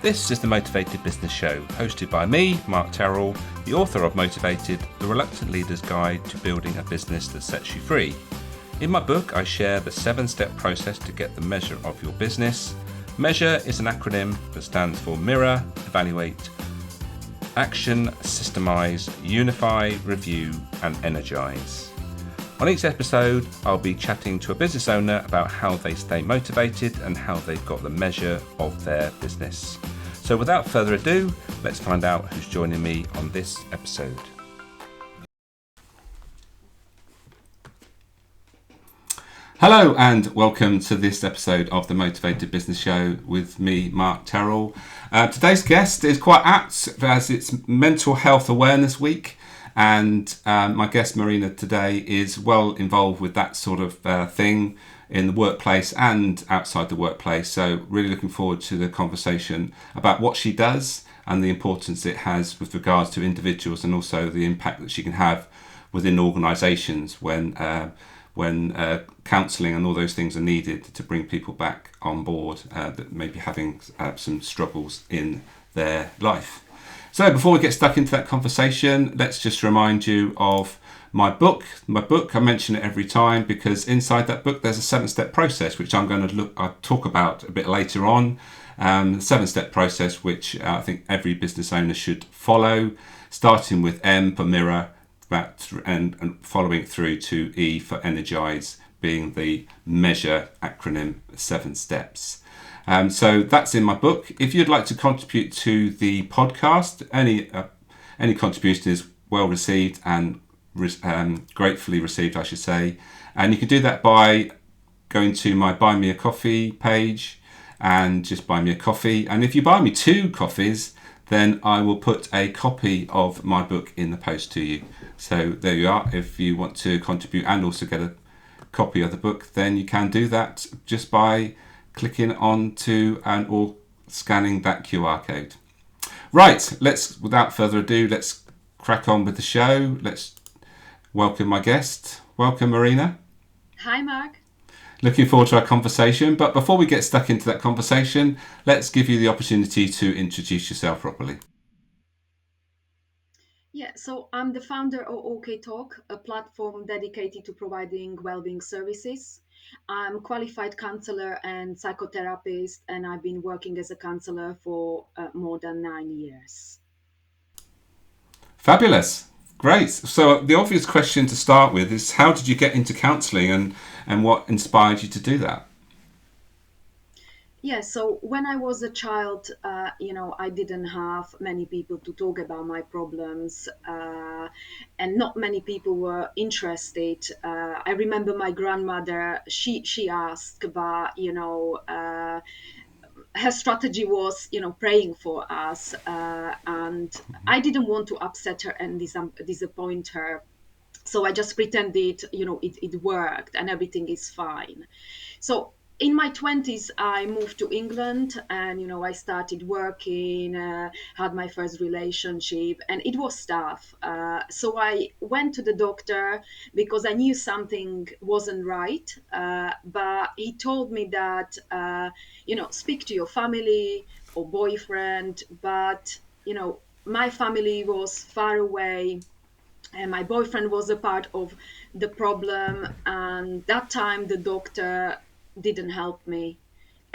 This is the Motivated Business Show, hosted by me, Mark Terrell, the author of Motivated, the Reluctant Leader's Guide to Building a Business That Sets You Free. In my book, I share the 7-step process to get the measure of your business. Measure is an acronym that stands for Mirror, Evaluate, Action, Systemize, Unify, Review, and Energize. On each episode, I'll be chatting to a business owner about how they stay motivated and how they've got the measure of their business. So without further ado, let's find out who's joining me on this episode. Hello and welcome to this episode of the Motivated Business Show with me, Mark Terrell. Today's guest is quite apt as it's Mental Health Awareness Week, and my guest Marina today is well involved with that sort of thing in the workplace and outside the workplace. So really looking forward to the conversation about what she does and the importance it has with regards to individuals and also the impact that she can have within organisations when counselling and all those things are needed to bring people back on board that may be having some struggles in their life. So before we get stuck into that conversation, let's just remind you of my book. I mention it every time because inside that book there's a 7-step process which I'm going to talk about a bit later on. The 7-step process which I think every business owner should follow, starting with M for mirror, and following through to E for energize, being the measure acronym 7 steps. So that's in my book. If you'd like to contribute to the podcast, any contribution is well received and gratefully received, I should say. And you can do that by going to my Buy Me a Coffee page and just buy me a coffee. And if you buy me 2 coffees, then I will put a copy of my book in the post to you. So there you are. If you want to contribute and also get a copy of the book, then you can do that just by clicking on to or scanning that QR code. Right, without further ado, let's crack on with the show. Let's welcome my guest. Welcome, Marina. Hi, Mark. Looking forward to our conversation, but before we get stuck into that conversation, let's give you the opportunity to introduce yourself properly. Yeah, so I'm the founder of OK Talk, a platform dedicated to providing well-being services. I'm a qualified counselor and psychotherapist, and I've been working as a counselor for more than 9 years. Fabulous. Great. So the obvious question to start with is, how did you get into counselling and what inspired you to do that? Yeah, so when I was a child, I didn't have many people to talk about my problems, and not many people were interested. I remember my grandmother, she asked, but, her strategy was, praying for us, and I didn't want to upset her and disappoint her. So I just pretended, it worked and everything is fine. So in my 20s, I moved to England and, I started working, had my first relationship, and it was tough. So I went to the doctor because I knew something wasn't right. But he told me that, speak to your family or boyfriend. But, my family was far away and my boyfriend was a part of the problem, and that time the doctor didn't help me.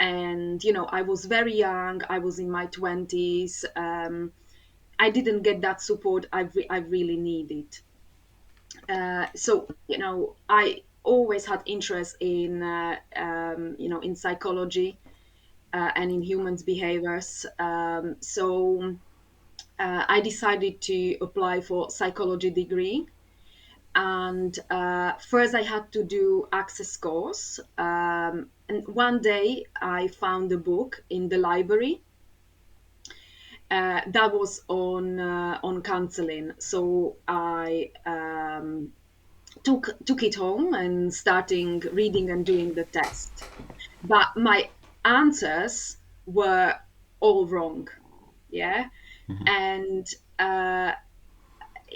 And I was very young, I was in my 20s. I didn't get that support I really needed. So I always had interest in in psychology, and in humans behaviors. I decided to apply for psychology degree, and first I had to do access course. And one day I found a book in the library that was on counseling. So I took it home and starting reading and doing the test. But my answers were all wrong. Yeah. And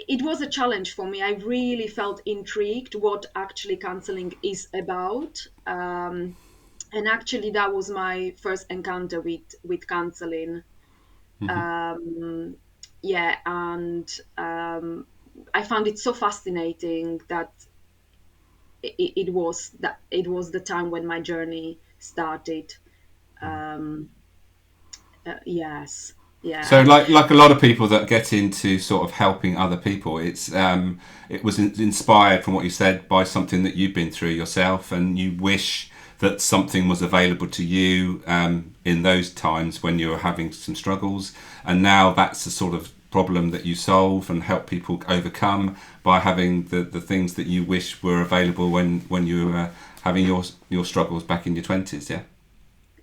it was a challenge for me. I really felt intrigued what actually counseling is about. And actually, that was my first encounter with counseling. Yeah, and I found it so fascinating that it was the time when my journey started. Um, yes, So, yeah. like a lot of people that get into sort of helping other people, it was inspired from what you said by something that you've been through yourself, and you wish that something was available to you in those times when you were having some struggles, and now that's the sort of problem that you solve and help people overcome by having the things that you wish were available when you were having your struggles back in your 20s. Yeah.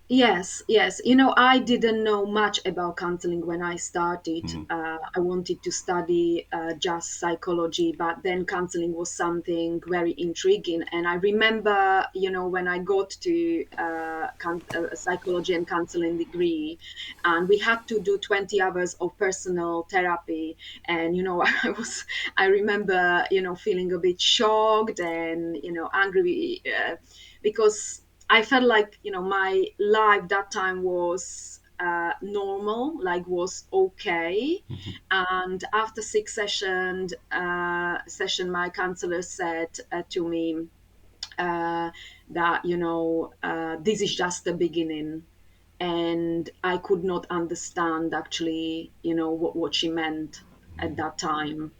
Yes, yes. I didn't know much about counseling when I started. I wanted to study just psychology, but then counseling was something very intriguing. And I remember, when I got to psychology and counseling degree, and we had to do 20 hours of personal therapy. And, I remember, feeling a bit shocked and, angry because I felt like my life that time was normal, like was okay. And after six session, my counselor said to me uh, that this is just the beginning, and I could not understand actually what she meant at that time.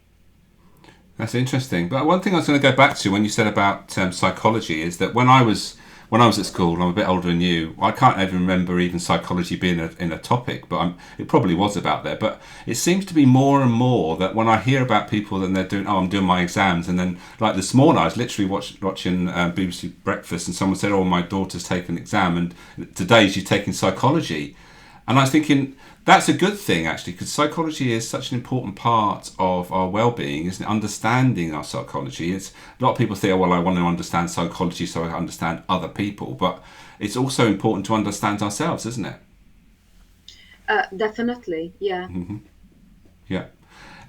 That's interesting. But one thing I was going to go back to when you said about psychology is that when I was at school, I'm a bit older than you. I can't even remember even psychology being in a topic, but it probably was about there. But it seems to be more and more that when I hear about people and they're doing, I'm doing my exams, and then like this morning I was literally watching BBC Breakfast, and someone said, oh, my daughter's taken an exam, and today she's taking psychology. And I was thinking that's a good thing actually, because psychology is such an important part of our well-being, isn't it? Understanding our psychology. It's a lot of people think, oh, well, I want to understand psychology so I understand other people, but it's also important to understand ourselves, isn't it? Definitely, yeah. Yeah.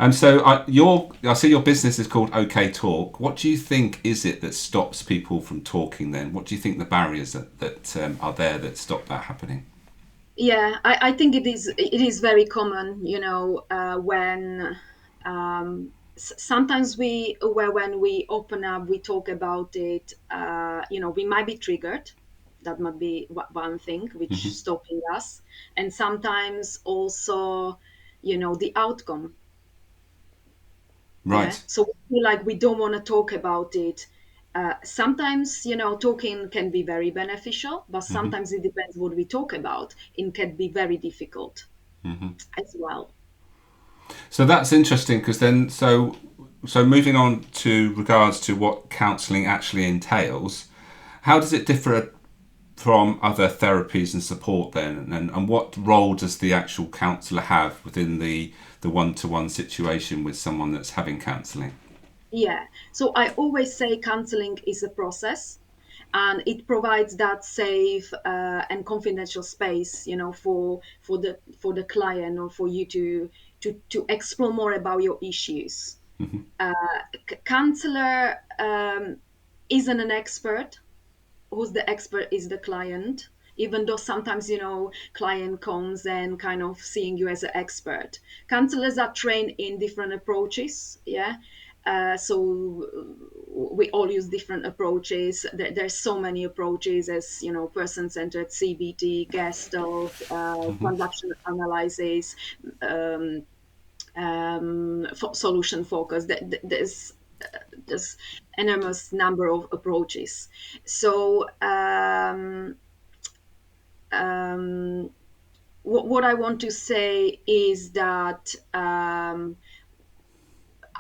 And so I see your business is called OK Talk. What do you think is it that stops people from talking? Then, what do you think the barriers that are there that stop that happening? Yeah, I think it is very common, when sometimes when we open up, we talk about it, we might be triggered. That might be one thing which stopping us, and sometimes also, the outcome. Yeah, Right. so we feel like we don't want to talk about it. Sometimes, talking can be very beneficial, but sometimes it depends what we talk about. It can be very difficult as well. So that's interesting because then, so moving on to regards to what counselling actually entails, how does it differ from other therapies and support then, and what role does the actual counsellor have within the one-to-one situation with someone that's having counselling? Yeah. So I always say counseling is a process, and it provides that safe and confidential space, for the client or for you to explore more about your issues. Counselor isn't an expert. Who's the expert is the client, even though sometimes client comes and kind of seeing you as an expert. Counselors are trained in different approaches, yeah. So we all use different approaches. There's so many approaches, as person-centered, CBT, Gestalt, transaction analysis, um, solution focus. There's enormous number of approaches. So what I want to say is that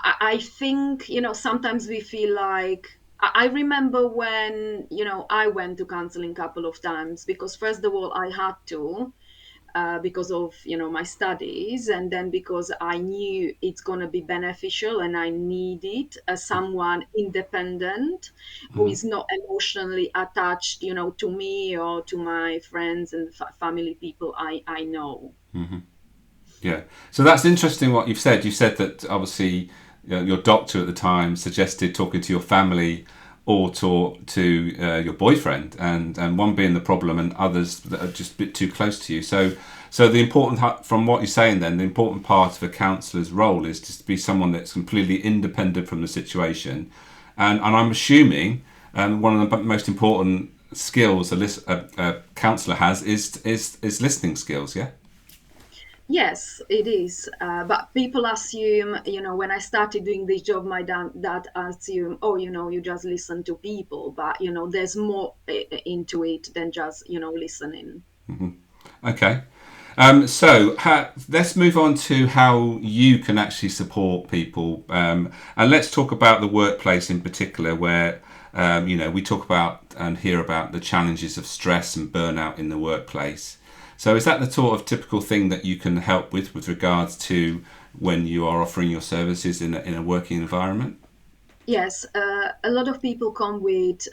I think sometimes we feel like I remember when I went to counseling a couple of times, because first of all I had to, because of my studies, and then because I knew it's going to be beneficial and I needed someone independent who is not emotionally attached to me or to my friends and family people I know. Yeah. So that's interesting what you've said. You said that obviously your doctor at the time suggested talking to your family or to your boyfriend, and one being the problem, and others that are just a bit too close to you. So the important, from what you're saying, then the important part of a counsellor's role is to be someone that's completely independent from the situation, and I'm assuming one of the most important skills a counsellor has is listening skills. Yeah. Yes, it is. But people assume, when I started doing this job, my dad assume, oh, you just listen to people. But, there's more into it than just, listening. Okay. Let's move on to how you can actually support people, and let's talk about the workplace in particular, where we talk about and hear about the challenges of stress and burnout in the workplace. So, is that the sort of typical thing that you can help with regards to when you are offering your services in a working environment? Yes, a lot of people come with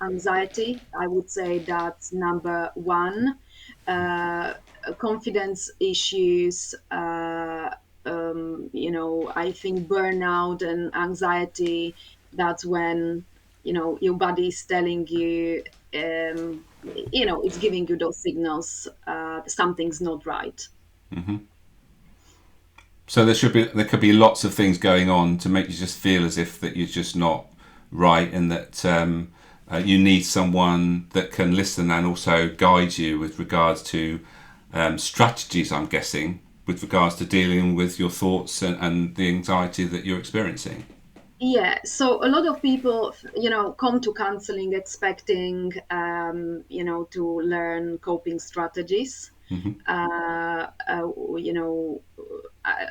anxiety. I would say that's number one. Uh, Confidence issues. I think burnout and anxiety. That's when your body is telling you. It's giving you those signals. Something's not right. So there could be lots of things going on to make you just feel as if that you're just not right, and that you need someone that can listen and also guide you with regards to strategies. I'm guessing with regards to dealing with your thoughts and the anxiety that you're experiencing. Yeah, so a lot of people, come to counseling expecting, to learn coping strategies. Uh, uh, you know, uh,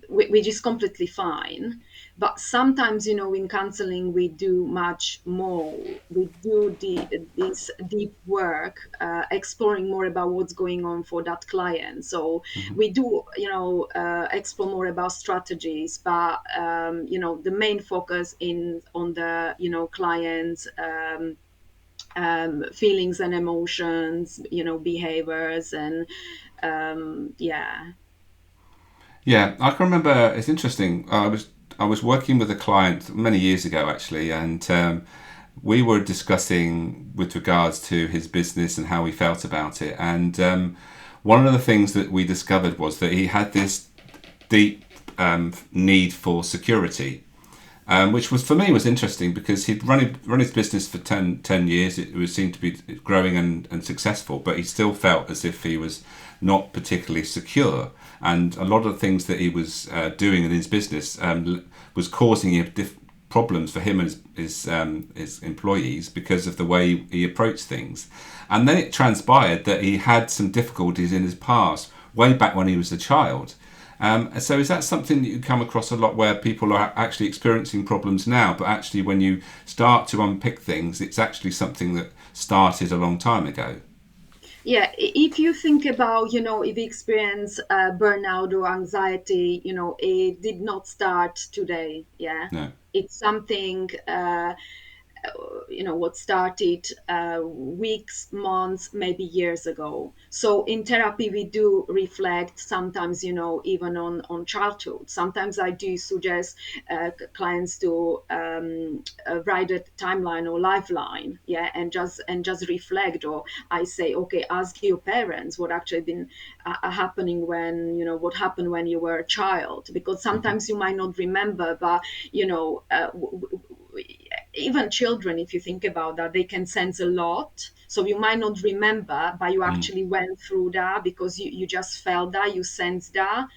which is completely fine. But sometimes, in counseling, we do much more. We do this deep work, exploring more about what's going on for that client. So we do, explore more about strategies, but the main focus in on the clients. Feelings and emotions, behaviors, and yeah. Yeah, I can remember. It's interesting. I was working with a client many years ago, actually, and we were discussing with regards to his business and how he felt about it. And one of the things that we discovered was that he had this deep need for security, which was for me was interesting because he'd run his business for 10 years. It was seemed to be growing and successful, but he still felt as if he was not particularly secure. And a lot of the things that he was doing in his business was causing him problems for him and his employees because of the way he approached things. And then it transpired that he had some difficulties in his past, way back when he was a child. So is that something that you come across a lot where people are actually experiencing problems now, but actually when you start to unpick things, it's actually something that started a long time ago? Yeah, if you think about, if you experience burnout or anxiety, it did not start today. Yeah, No. it's something what started weeks, months, maybe years ago. So in therapy we do reflect sometimes, even on childhood. Sometimes I do suggest clients to write a timeline or lifeline, yeah, and just reflect. Or I say, okay, ask your parents what actually been happening when, what happened when you were a child, because sometimes you might not remember, but even children, if you think about that, they can sense a lot. So you might not remember, but you actually went through that because you just felt that, you sensed that.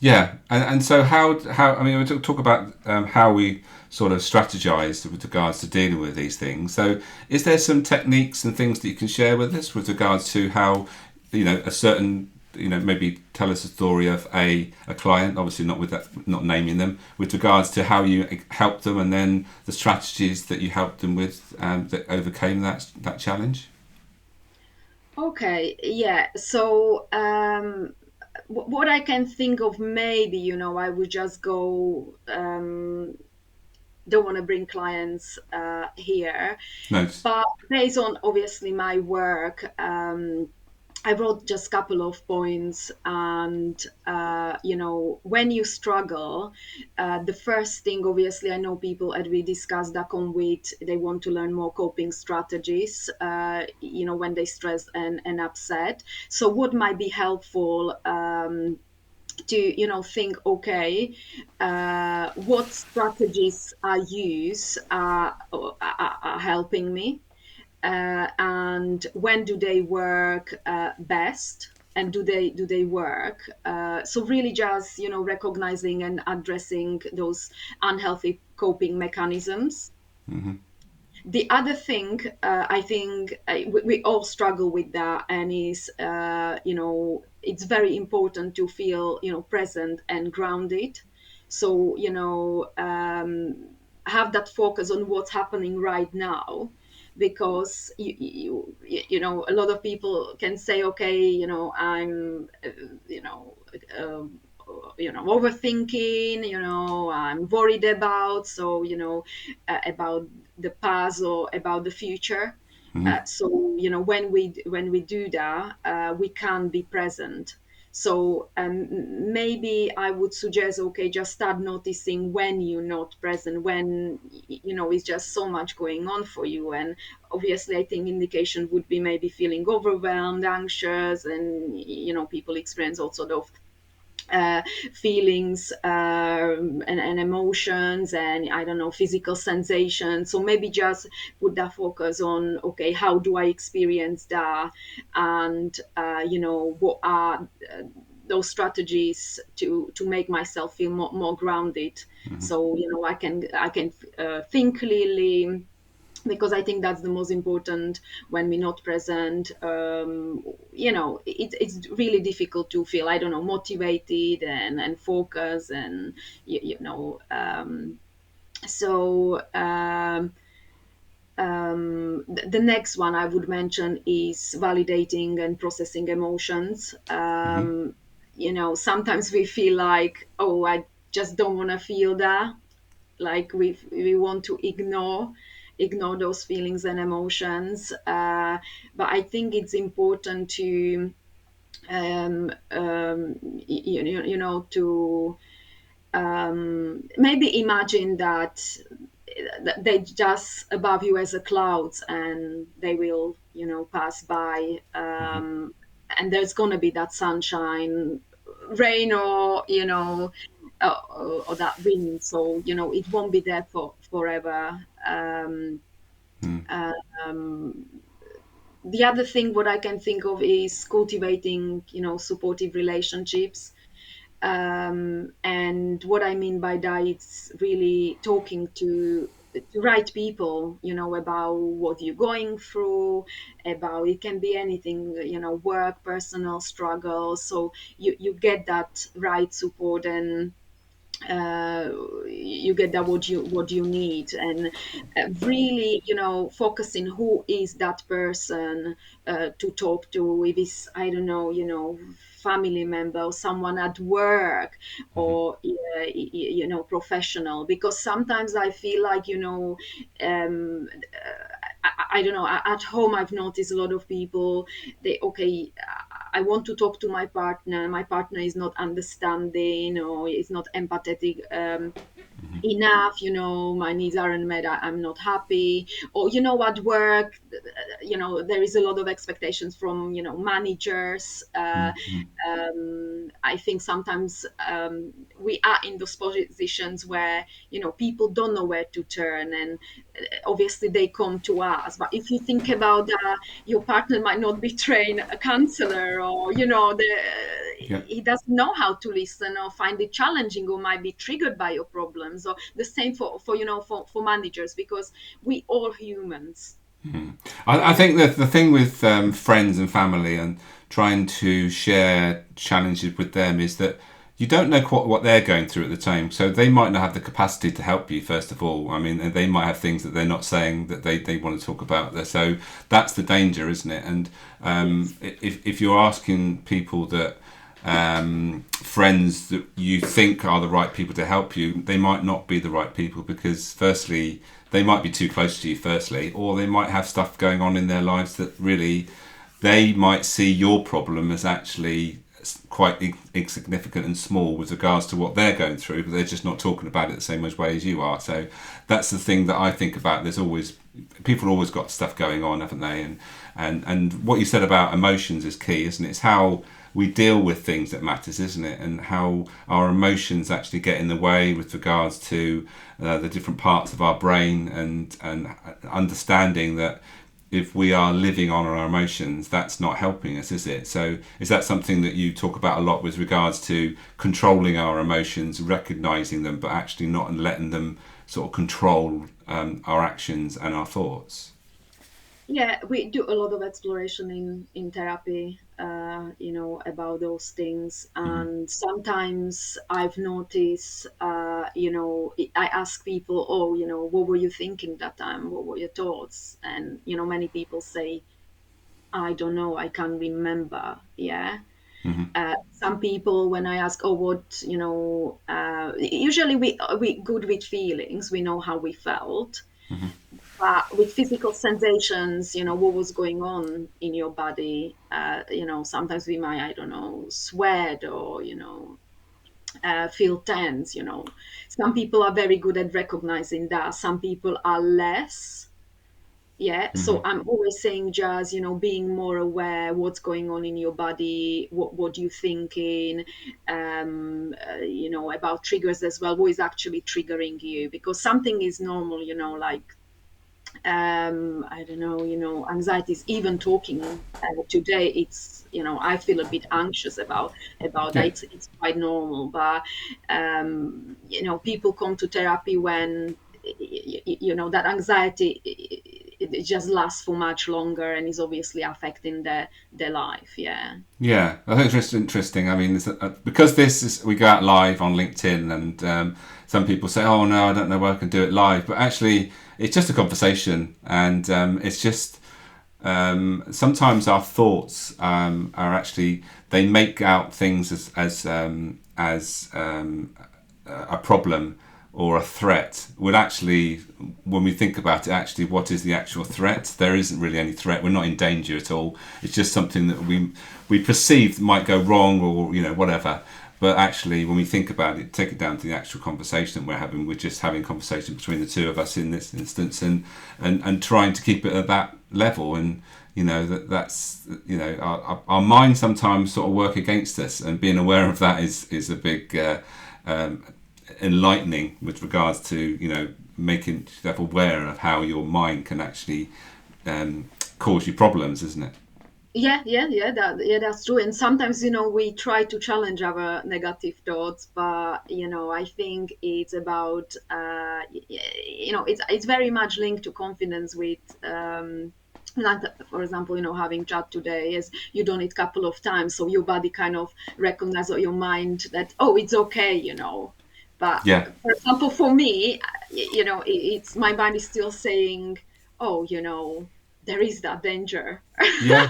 Yeah, and so how I mean we talk about how we sort of strategize with regards to dealing with these things. So is there some techniques and things that you can share with us with regards to how a certain maybe tell us a story of a client, obviously not with that, not naming them, with regards to how you helped them and then the strategies that you helped them with that overcame that challenge. Okay, yeah. So what I can think of, maybe, I would just go. Don't want to bring clients here, No. but based on obviously my work. I wrote just a couple of points, and when you struggle, the first thing, obviously, I know people, as we discussed, that come with they want to learn more coping strategies. When they stress and upset. So, what might be helpful? To think, okay, what strategies I use are helping me, and when do they work best, and do they work, so really just recognizing and addressing those unhealthy coping mechanisms. The other thing, I think, we all struggle with that, and is it's very important to feel present and grounded. So have that focus on what's happening right now, because a lot of people can say, okay, I'm um, overthinking, I'm worried about, so about the past or about the future. So when we do that, we can't be present. So maybe I would suggest, okay, just start noticing when you're not present, when it's just so much going on for you. And obviously, I think indication would be maybe feeling overwhelmed, anxious, and people experience all sort of uh, feelings, and emotions, and I don't know, physical sensations. So maybe just put that focus on, okay, how do I experience that, and what are those strategies to make myself feel more grounded. So I can think clearly, because I think that's the most important when we're not present. It's really difficult to feel, I don't know, motivated and focus, and so the next one I would mention is validating and processing emotions. Sometimes we feel like, oh, I just don't want to feel that, like we want to ignore those feelings and emotions, but I think it's important to to maybe imagine that they just above you as a clouds, and they will pass by, and there's going to be that sunshine, rain, or or that wind. So it won't be there for forever. The other thing what I can think of is cultivating supportive relationships. And what I mean by that, it's really talking to the right people, about what you're going through, about, it can be anything, work, personal struggles. So you get that right support, and uh, you get that what you need, and really focusing who is that person to talk to, if it's, I don't know, family member, or someone at work, or professional. Because sometimes I feel like um, I don't know, at home I've noticed a lot of people, they, okay, I want to talk to my partner is not understanding, or is not empathetic enough, my needs aren't met, I'm not happy. Or at work, there is a lot of expectations from managers. I think sometimes we are in those positions where people don't know where to turn, and obviously they come to us. But if you think about that, your partner might not be trained a counselor, or Yeah. he doesn't know how to listen, or find it challenging, or might be triggered by your problems. Or the same for managers, because we all humans. I think that the thing with friends and family and trying to share challenges with them is that you don't know quite what they're going through at the time. So they might not have the capacity to help you, first of all. I mean, and they might have things that they're not saying that they want to talk about. So that's the danger, isn't it? And Yes. if you're asking people that, friends that you think are the right people to help you, they might not be the right people, because firstly, they might be too close to you, firstly, or they might have stuff going on in their lives that really they might see your problem as actually quite insignificant and small with regards to what they're going through, but they're just not talking about it the same way as you are. So that's the thing that I think about. There's always people always got stuff going on, haven't they? And what you said about emotions is key, isn't it? It's how we deal with things that matters, isn't it? And how our emotions actually get in the way with regards to the different parts of our brain, and understanding that if we are living on our emotions, that's not helping us, is it? So is that something that you talk about a lot with regards to controlling our emotions, recognizing them, but actually not letting them sort of control our actions and our thoughts? Yeah, we do a lot of exploration in therapy, about those things. Mm-hmm. And sometimes I've noticed, I ask people, oh, what were you thinking that time? What were your thoughts? And many people say, I don't know, I can't remember. Yeah. Mm-hmm. Some people, when I ask, oh, what, usually we good with feelings, we know how we felt, Mm-hmm. but with physical sensations, what was going on in your body, sometimes we might, I don't know, sweat, or, feel tense. Some people are very good at recognizing that. Some people are less. Yeah, Mm-hmm. so I'm always saying just, being more aware what's going on in your body, what you thinking, about triggers as well, what is actually triggering you, because something is normal, like I don't know, anxiety is even talking today. It's, I feel a bit anxious about that. Yeah. It's quite normal, but people come to therapy when that anxiety, it just lasts for much longer and is obviously affecting their life. Yeah. Yeah, I think it's interesting. I mean, because this is we go out live on LinkedIn, and some people say, "Oh no, I don't know where I can do it live," but actually, it's just a conversation, and it's just sometimes our thoughts are actually they make out things as a problem or a threat. Would actually, when we think about it, actually, what is the actual threat? There isn't really any threat. We're not in danger at all. It's just something that we perceive might go wrong, or whatever. But actually, when we think about it, take it down to the actual conversation that we're having. We're just having a conversation between the two of us in this instance, and trying to keep it at that level. And that's our mind sometimes sort of work against us, and being aware of that is a big um, enlightening with regards to making yourself aware of how your mind can actually cause you problems, isn't it? Yeah, that's true. And sometimes, we try to challenge our negative thoughts, but I think it's about it's very much linked to confidence with like, for example, having chat today is you done it a couple of times, so your body kind of recognize, or your mind, that, oh, it's okay. But Yeah, for example, for me, it's my mind is still saying, oh, there is that danger. yeah.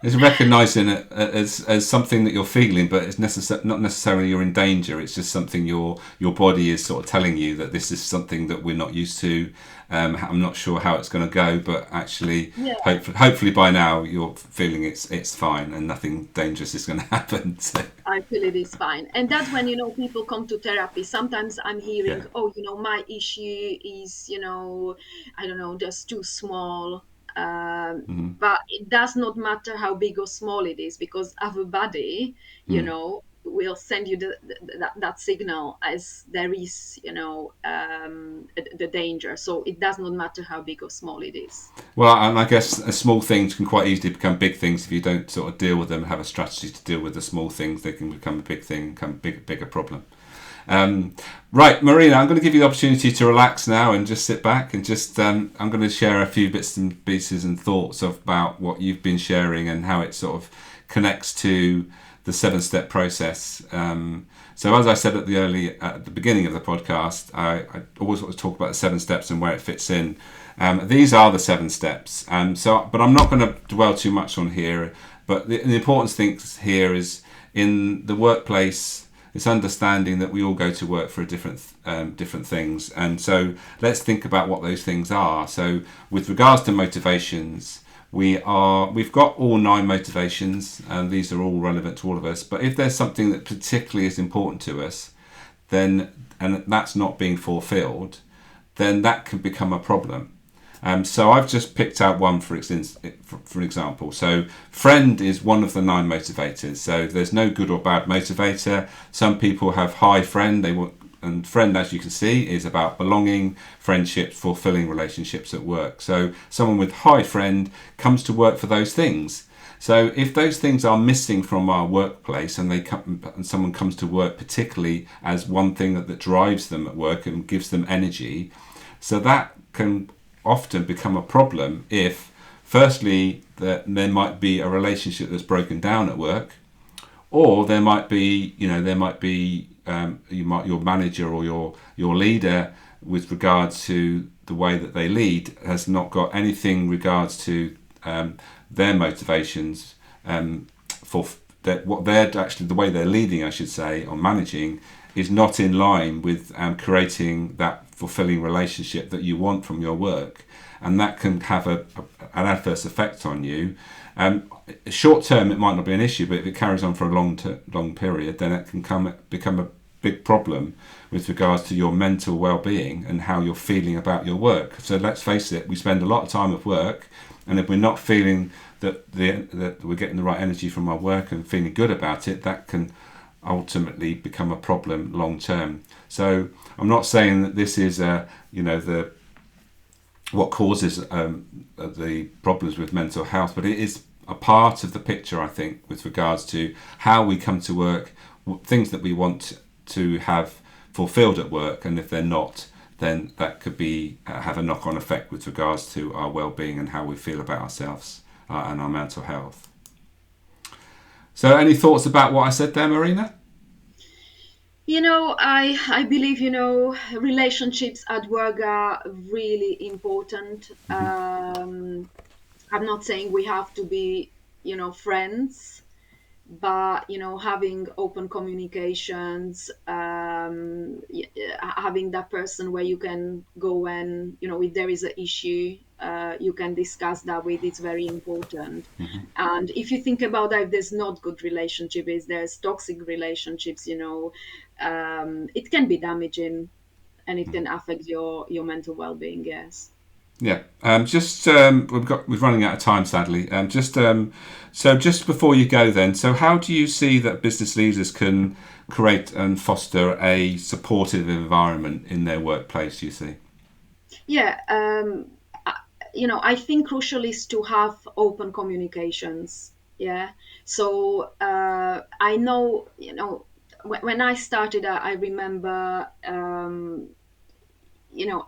It's recognizing it as something that you're feeling, but it's not necessarily you're in danger. It's just something your body is sort of telling you that this is something that we're not used to. I'm not sure how it's going to go, but actually, Yeah, hopefully by now you're feeling it's fine and nothing dangerous is going to happen. So, I feel it is fine. And that's when, people come to therapy. Sometimes I'm hearing, yeah. oh, my issue is, I don't know, just too small. Mm-hmm. But it does not matter how big or small it is, because our body, will send you that signal as there is, the danger. So it does not matter how big or small it is. Well, and I guess small things can quite easily become big things if you don't sort of deal with them, have a strategy to deal with the small things. They can become a big thing, become a bigger problem. Um, right, Marina, I'm going to give you the opportunity to relax now and just sit back and just I'm going to share a few bits and pieces and thoughts about what you've been sharing and how it sort of connects to the 7-step process. So as I said at the beginning of the podcast, I always want to talk about the 7 steps and where it fits in. These are the 7 steps. But I'm not going to dwell too much on here. But the important thing here is in the workplace, it's understanding that we all go to work for different things, and so let's think about what those things are. So, with regards to motivations, we've got all 9 motivations, and these are all relevant to all of us. But if there's something that particularly is important to us, then and that's not being fulfilled, then that can become a problem. So I've just picked out one for example. So friend is one of the 9 motivators. So there's no good or bad motivator. Some people have high friend. And friend, as you can see, is about belonging, friendships, fulfilling relationships at work. So someone with high friend comes to work for those things. So if those things are missing from our workplace, and someone comes to work particularly as one thing that drives them at work and gives them energy, so that can often become a problem if, firstly, that there might be a relationship that's broken down at work, or there might be your manager or your leader, with regards to the way that they lead, has not got anything regards to their motivations, for that what they're actually, the way they're leading, I should say, or managing, is not in line with creating that fulfilling relationship that you want from your work, and that can have an adverse effect on you. Short term, it might not be an issue, but if it carries on for a long period, then it can become a big problem with regards to your mental well-being and how you're feeling about your work. So let's face it, we spend a lot of time at work, and if we're not feeling that we're getting the right energy from our work and feeling good about it, that can ultimately become a problem long term. So I'm not saying that this is what causes the problems with mental health, but it is a part of the picture, I think, with regards to how we come to work, things that we want to have fulfilled at work, and if they're not, then that could be have a knock-on effect with regards to our well-being and how we feel about ourselves and our mental health. So any thoughts about what I said there, Marina? I believe, relationships at work are really important. I'm not saying we have to be, friends, but having open communications, having that person where you can go, and if there is an issue, you can discuss that with, it's very important. And if you think about that, if there's not good relationship, if there's toxic relationships, it can be damaging, and it can affect your mental well-being. Yes. Yeah. We're running out of time, sadly. So just before you go, then, so how do you see that business leaders can create and foster a supportive environment in their workplace? You see? Yeah. I think crucial is to have open communications. Yeah. So I know, when I started, I remember,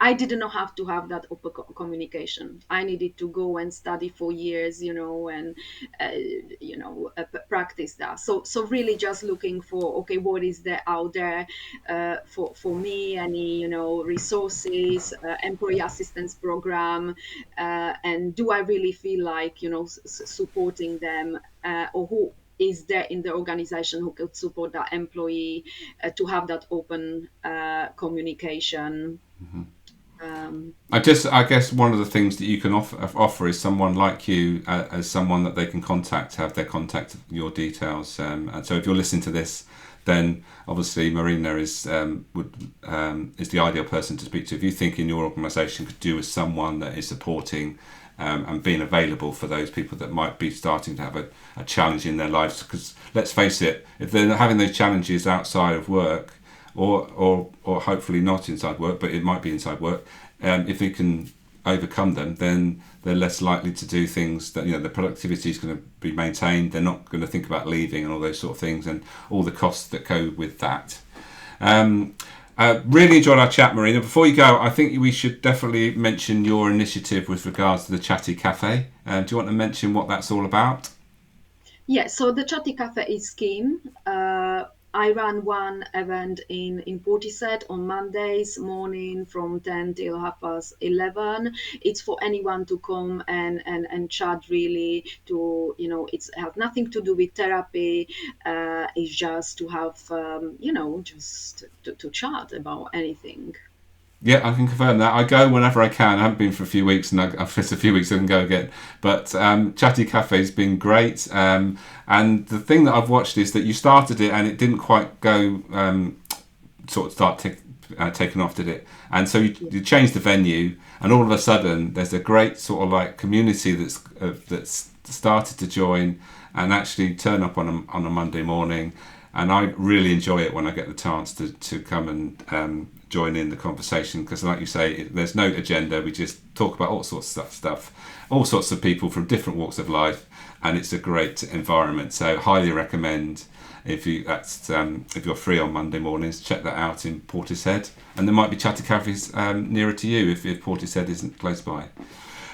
I didn't have to have that open communication. I needed to go and study for years, and practice that. So really just looking for, okay, what is there out there for me? Any resources, employee assistance program, and do I really feel like supporting them, or who is there in the organization who could support that employee to have that open communication. I guess one of the things that you can offer is someone like you, as someone that they can contact, have their contact, your details. And so if you're listening to this, then obviously Marina is the ideal person to speak to. If you think in your organisation could do with someone that is supporting and being available for those people that might be starting to have a challenge in their lives, because let's face it, if they're having those challenges outside of work, or hopefully not inside work, but it might be inside work, if they can overcome them, then they're less likely to do things that, the productivity is going to be maintained. They're not going to think about leaving and all those sort of things, and all the costs that go with that. Really enjoyed our chat, Marina. Before you go, I think we should definitely mention your initiative with regards to the Chatty Cafe. Do you want to mention what that's all about? Yeah, so the Chatty Cafe is scheme. I run one event in Portishead on Mondays morning from 10 till 11:30. It's for anyone to come and chat, really, to, it has nothing to do with therapy. It's just to have, just to chat about anything. Yeah, I can confirm that. I go whenever I can. I haven't been for a few weeks, and I've missed a few weeks and go again. But Chatty Cafe's been great. And the thing that I've watched is that you started it and it didn't quite go sort of taking off, did it? And so you changed the venue, and all of a sudden there's a great sort of like community that's started to join and actually turn up on a Monday morning. And I really enjoy it when I get the chance to come and join in the conversation, because like you say, there's no agenda. We just talk about all sorts of stuff, all sorts of people from different walks of life, and it's a great environment. So highly recommend, if you're free on Monday mornings, check that out in Portishead. And there might be Chatty Cafes nearer to you if Portishead isn't close by.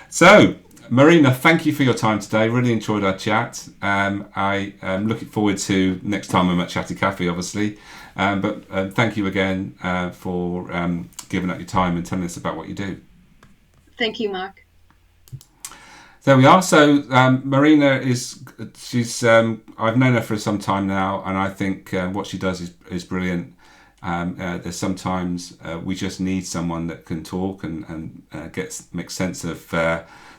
So Marina, thank you for your time today. Really enjoyed our chat. I am looking forward to next time I'm at Chatty Cafe, obviously. But thank you again for giving up your time and telling us about what you do. Thank you, Mark. There we are. So Marina she's I've known her for some time now, and I think what she does is brilliant. There's sometimes we just need someone that can talk and make sense of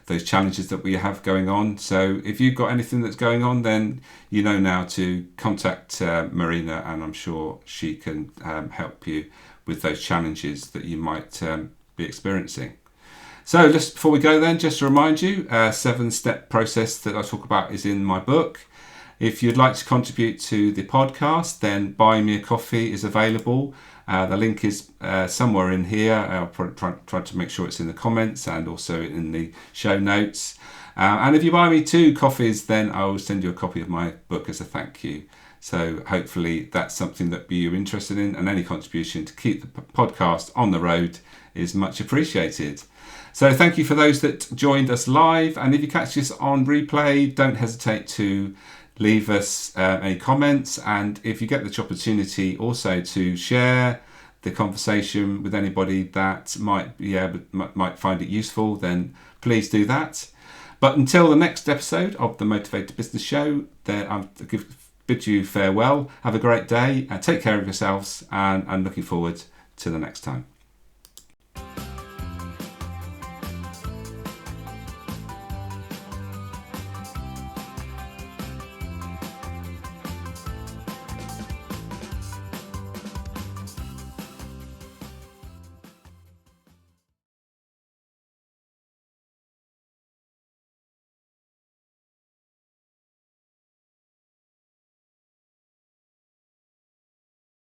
those challenges that we have going on. So if you've got anything that's going on, then you know now to contact Marina, and I'm sure she can help you with those challenges that you might be experiencing. So just before we go then, just to remind you, 7-step process that I talk about is in my book. If you'd like to contribute to the podcast, then Buy Me a Coffee is available. The link is somewhere in here. I'll try to make sure it's in the comments and also in the show notes. And if you buy me 2 coffees, then I will send you a copy of my book as a thank you. So hopefully that's something that you're interested in, and any contribution to keep the podcast on the road is much appreciated. So thank you for those that joined us live. And if you catch this on replay, don't hesitate to leave us any comments, and if you get the opportunity also to share the conversation with anybody that might find it useful, then please do that. But until the next episode of the Motivated Business Show, I bid you farewell. Have a great day, take care of yourselves, and I'm looking forward to the next time.